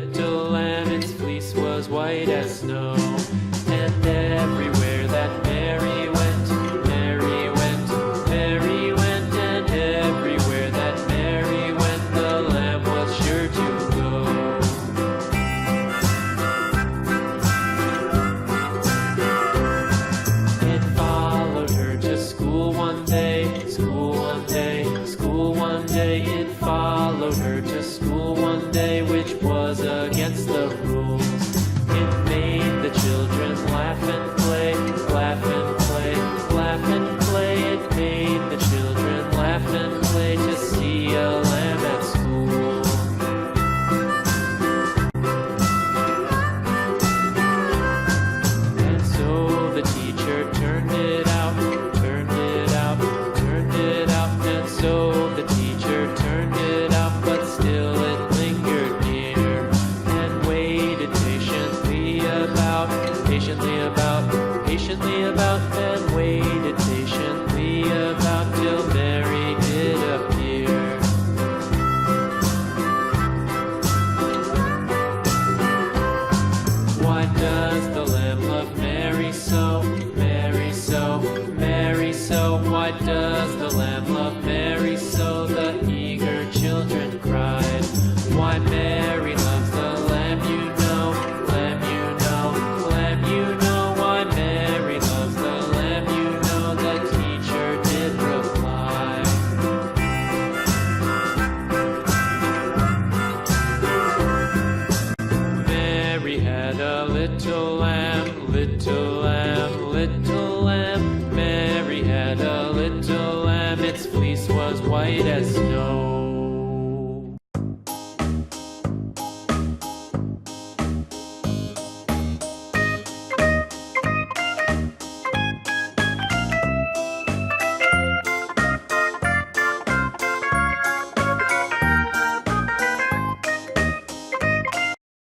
little lamb, its fleece was white as snow. And everywhere that Mary went, Mary went, Mary went, and everywhere that Mary went, the lamb was sure to go. It followed her to school one day, school one day, school one day. It followed her to school one day, which was against the rules. It made the children laugh and play, laugh and play, laugh and play. It made the children laugh and play to see a lamb at school. And so the teacher turned it out, turned it out, turned it out. And so the teacher turned it out, but still it lingered near and waited patiently about, and waited patiently about till Mary did appear. Why does the lamb love Mary so, Mary so, Mary so? Why does the lamb love Mary so? The eager children cried. Why Mary loves the lamb, you know, lamb, you know, lamb, you know. Why Mary loves the lamb, you know, the teacher did reply. Mary had a little lamb, little lamb, little lamb. Mary had a little lamb, its fleece was white as snow.